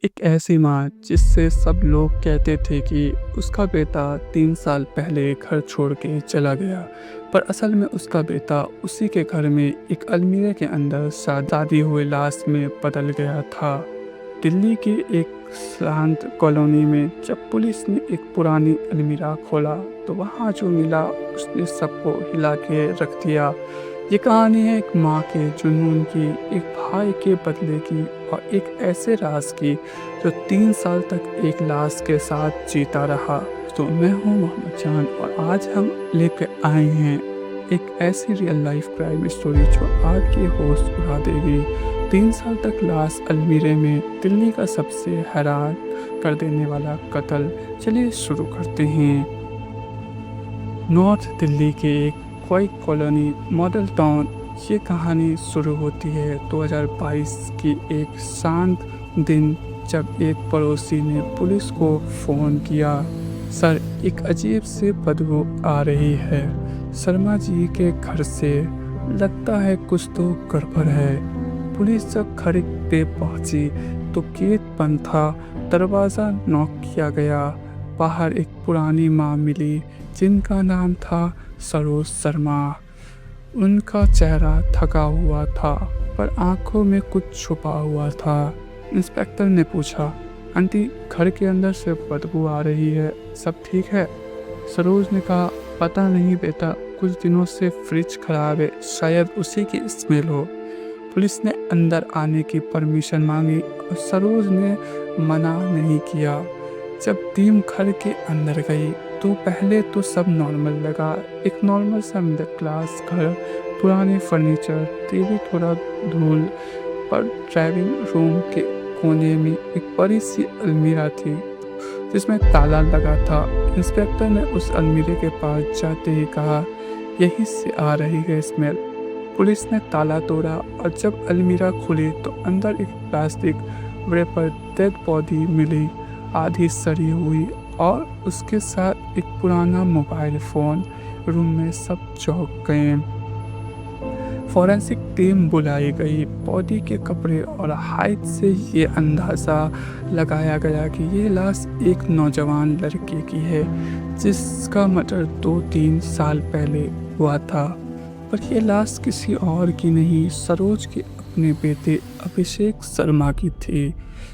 एक ऐसी माँ जिससे सब लोग कहते थे कि उसका बेटा 3 साल पहले घर छोड़ के चला गया, पर असल में उसका बेटा उसी के घर में एक अलमीरे के अंदर शादी हुए लाश में बदल गया था। दिल्ली की एक शांत कॉलोनी में जब पुलिस ने एक पुरानी अलमीरा खोला तो वहाँ जो मिला उसने सबको हिला के रख दिया। ये कहानी है एक माँ के जुनून की, एक भाई के बदले की और एक ऐसे राज की जो 3 साल तक एक लाश के साथ जीता रहा। तो मैं हूँ मोहम्मद जान और आज हम लेकर आए हैं एक ऐसी रियल लाइफ क्राइम स्टोरी जो आपके होश उड़ा देगी। 3 साल तक लाश अलमीरे में, दिल्ली का सबसे हैरान कर देने वाला कत्ल। चलिए शुरू करते हैं। नॉर्थ दिल्ली के एक क्वाइट कॉलोनी मॉडल टाउन। ये कहानी शुरू होती है 2022 की एक शांत दिन जब एक पड़ोसी ने पुलिस को फ़ोन किया। सर, एक अजीब सी बदबू आ रही है शर्मा जी के घर से, लगता है कुछ तो गड़बड़ है। पुलिस जब घर पे पहुंची तो गेट बंद था, दरवाज़ा नॉक किया गया। बाहर एक पुरानी माँ मिली जिनका नाम था सरोज शर्मा। उनका चेहरा थका हुआ था पर आंखों में कुछ छुपा हुआ था। इंस्पेक्टर ने पूछा, आंटी घर के अंदर से बदबू आ रही है, सब ठीक है? सरोज ने कहा, पता नहीं बेटा, कुछ दिनों से फ्रिज खराब है, शायद उसी की स्मेल हो। पुलिस ने अंदर आने की परमिशन मांगी और सरोज ने मना नहीं किया। जब टीम घर के अंदर गई तो पहले तो सब नॉर्मल लगा, एक नॉर्मल सा मिडिल क्लास घर, पुराने फर्नीचर, टीवी थोड़ा धूल, पर ड्राइविंग रूम के कोने में एक बड़ी सी अलमीरा थी जिसमें ताला लगा था। इंस्पेक्टर ने उस अलमीरे के पास जाते ही कहा, यहीं से आ रही है स्मेल। पुलिस ने ताला तोड़ा और जब अलमीरा खुली तो अंदर एक प्लास्टिक रैपर डेड बॉडी मिली, आधी सड़ी हुई, और उसके साथ एक पुराना मोबाइल फ़ोन। रूम में सब चौंक गए। फॉरेंसिक टीम बुलाई गई। बॉडी के कपड़े और हाइट से ये अंदाज़ा लगाया गया कि ये लाश एक नौजवान लड़के की है जिसका मर्डर 2-3 साल पहले हुआ था। पर यह लाश किसी और की नहीं, सरोज के अपने बेटे अभिषेक शर्मा की थी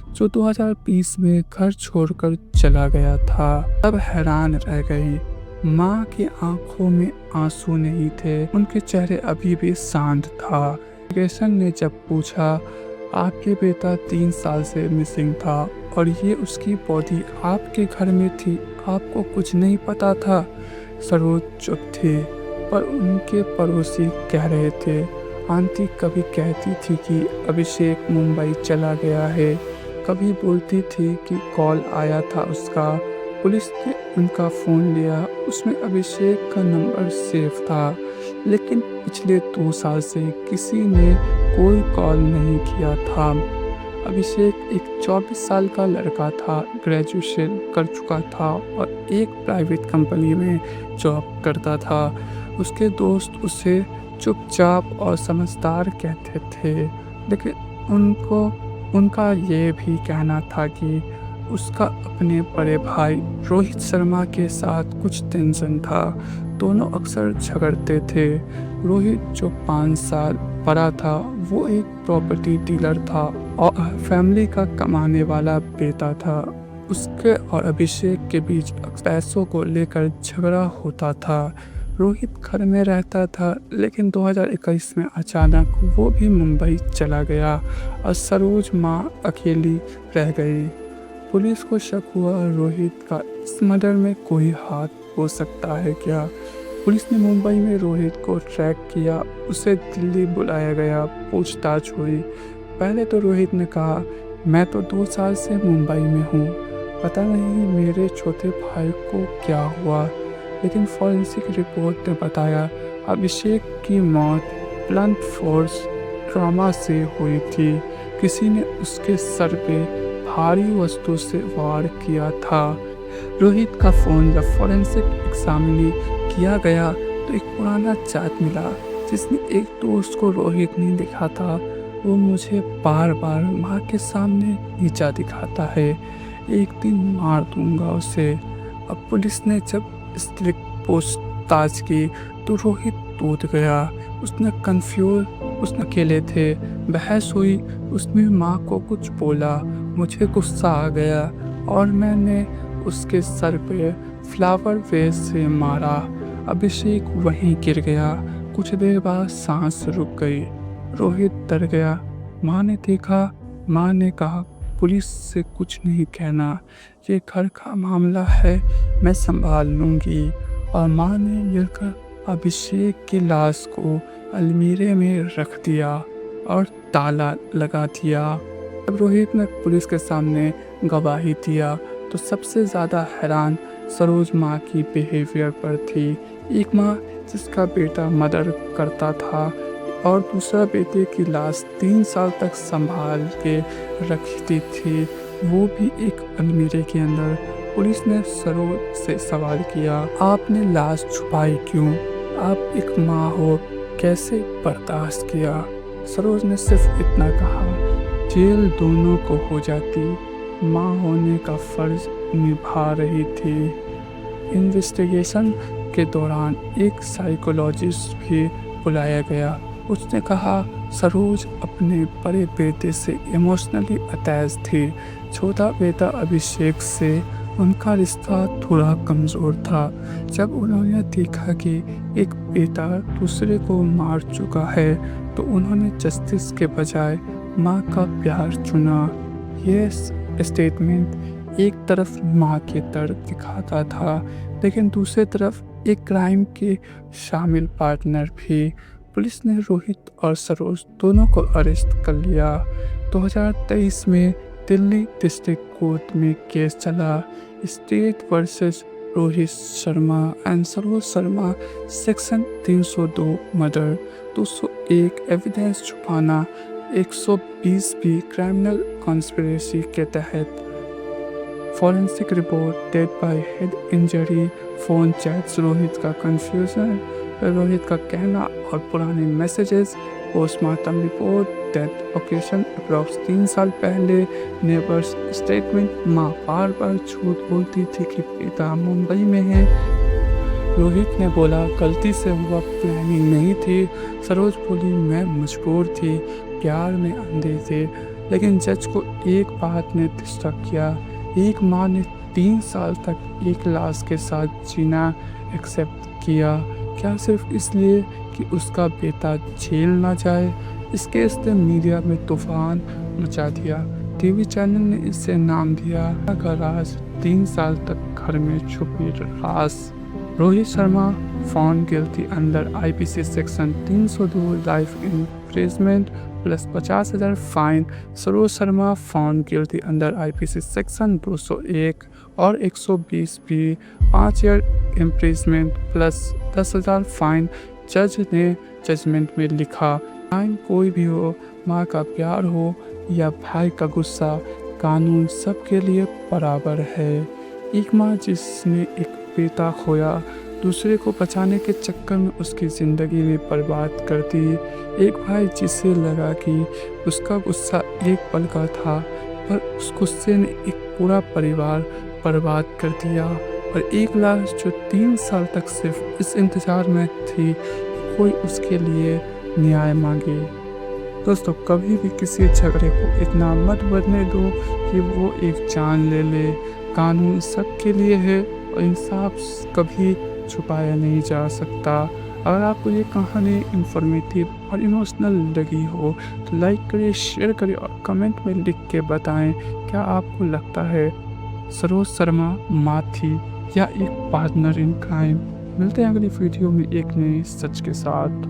जो 2020 में घर छोड़कर चला गया था। सब हैरान रह गई। माँ की आंखों में आंसू नहीं थे, उनके चेहरे अभी भी शांत था। इमिग्रेशन ने जब पूछा, आपके बेटा 3 साल से मिसिंग था और ये उसकी बॉडी आपके घर में थी, आपको कुछ नहीं पता था? सरोज चुप थे पर उनके पड़ोसी कह रहे थे, आंटी कभी कहती थी कि अभिषेक मुंबई चला गया है, कभी बोलती थी कि कॉल आया था उसका। पुलिस ने उनका फ़ोन लिया, उसमें अभिषेक का नंबर सेव था, लेकिन पिछले 2 साल से किसी ने कोई कॉल नहीं किया था। अभिषेक एक 24 साल का लड़का था, ग्रेजुएशन कर चुका था और एक प्राइवेट कंपनी में जॉब करता था। उसके दोस्त उसे चुपचाप और समझदार कहते थे, लेकिन उनका ये भी कहना था कि उसका अपने बड़े भाई रोहित शर्मा के साथ कुछ टेंशन था। दोनों अक्सर झगड़ते थे। रोहित जो 5 साल बड़ा था वो एक प्रॉपर्टी डीलर था और फैमिली का कमाने वाला बेटा था। उसके और अभिषेक के बीच पैसों को लेकर झगड़ा होता था। रोहित घर में रहता था लेकिन 2021 में अचानक वो भी मुंबई चला गया और सरोज माँ अकेली रह गई। पुलिस को शक हुआ रोहित का इस मर्डर में कोई हाथ हो सकता है क्या? पुलिस ने मुंबई में रोहित को ट्रैक किया, उसे दिल्ली बुलाया गया, पूछताछ हुई। पहले तो रोहित ने कहा, मैं तो 2 साल से मुंबई में हूँ, पता नहीं मेरे छोटे भाई को क्या हुआ। लेकिन फॉरेंसिक रिपोर्ट ने बताया अभिषेक की मौत ब्लंट फोर्स ट्रॉमा से हुई थी। किसी ने उसके सर पे भारी वस्तु से वार किया था। रोहित का फ़ोन जब फॉरेंसिक एग्जामिनी किया गया तो एक पुराना चैट मिला जिसमें एक दोस्त को रोहित ने लिखा था, वो मुझे बार बार माँ के सामने नीचा दिखाता है। एक दिन मार दूंगा उसे। अब पुलिस ने जब स्ट्रिक्ट पूछताछ की तो रोहित टूट गया। उसने अकेले थे। बहस हुई। उसने माँ को कुछ बोला। मुझे गुस्सा आ गया और मैंने उसके सर पे फ्लावर वेस से मारा। अभिषेक वहीं गिर गया। कुछ देर बाद सांस रुक गई। रोहित डर गया। माँ ने देखा। माँ ने कहा, पुलिस से कुछ नहीं कहना, ये घर का मामला है, मैं संभाल लूंगी। और माँ ने मिलकर अभिषेक की लाश को अलमीरे में रख दिया और ताला लगा दिया। जब रोहित ने पुलिस के सामने गवाही दिया तो सबसे ज़्यादा हैरान सरोज माँ की बिहेवियर पर थी। एक माँ जिसका बेटा मर्डर करता था और दूसरा बेटे की लाश 3 साल तक संभाल के रखती थी, वो भी एक अलमीरे के अंदर। पुलिस ने सरोज से सवाल किया, आपने लाश छुपाई क्यों? आप एक माँ हो, कैसे बर्दाश्त किया? सरोज ने सिर्फ इतना कहा, जेल दोनों को हो जाती, माँ होने का फर्ज निभा रही थी। इन्वेस्टिगेशन के दौरान एक साइकोलॉजिस्ट भी बुलाया गया। उसने कहा, सरोज अपने बड़े बेटे से इमोशनली अटैच थी। छोटा बेटा अभिषेक से उनका रिश्ता थोड़ा कमज़ोर था। जब उन्होंने देखा कि एक बेटा दूसरे को मार चुका है तो उन्होंने जस्टिस के बजाय माँ का प्यार चुना। ये स्टेटमेंट एक तरफ माँ के दर्द दिखाता था लेकिन दूसरी तरफ एक क्राइम के शामिल पार्टनर भी। पुलिस ने रोहित और सरोज दोनों को अरेस्ट कर लिया। 2023 में दिल्ली डिस्ट्रिक्ट कोर्ट में केस चला, state versus Rohit Sharma and Saroj Sharma, section 302 murder, 201 evidence छुपाना, 120 भी क्रिमिनल कॉन्स्पिरेसी के तहत। Forensic report, death by head injury, phone chats, Rohit का कंफ्यूजन, रोहित का कहना और पुराने messages, postmortem report, death occasion approx 3 साल पहले, नेबर्स स्टेटमेंट, माँ बार बार झूठ बोलती थी कि पिता मुंबई में है। रोहित ने बोला, गलती से हुआ, प्लानिंग नहीं थी। सरोज बोली, मैं मजबूर थी, प्यार में अंधे थे। लेकिन जज को एक बात ने डिस्टर्ब किया, एक माँ ने 3 साल तक एक लाश के साथ जीना एक्सेप्ट किया, क्या सिर्फ इसलिए कि उसका बेटा जेल ना जाए? इस केस ने मीडिया में तूफान मचा दिया। टीवी चैनल ने इसे नाम दिया का राज, 3 साल तक घर में छुपी राज। Rohit Sharma found guilty under IPC section 302 life imprisonment plus 50,000 fine. Saroj Sharma found guilty under IPC section 201 और 120 भी 5 ईयर इम्प्रिजमेंट प्लस 10,000 फाइन। जज ने जजमेंट में लिखा, टाइम कोई भी हो, माँ का प्यार हो या भाई का गुस्सा, कानून सबके लिए बराबर है। एक माँ जिसने एक बेटा खोया, दूसरे को बचाने के चक्कर में उसकी ज़िंदगी में बर्बाद कर दी। एक भाई जिसे लगा कि उसका गुस्सा एक पल का था पर उस गुस्से ने एक पूरा परिवार बर्बाद कर दिया। और एक लाश जो 3 साल तक सिर्फ इस इंतज़ार में थी कोई उसके लिए न्याय मांगे। दोस्तों, कभी भी किसी झगड़े को इतना मत बढ़ने दो कि वो एक जान ले ले। कानून सबके लिए है और इंसाफ कभी छुपाया नहीं जा सकता। अगर आपको ये कहानी इंफॉर्मेटिव और इमोशनल लगी हो तो लाइक करिए, शेयर करिए और कमेंट में लिख के बताएं, क्या आपको लगता है सरोज शर्मा माँ थी या एक पार्टनर इन क्राइम? मिलते हैं अगली वीडियो में एक नए सच के साथ।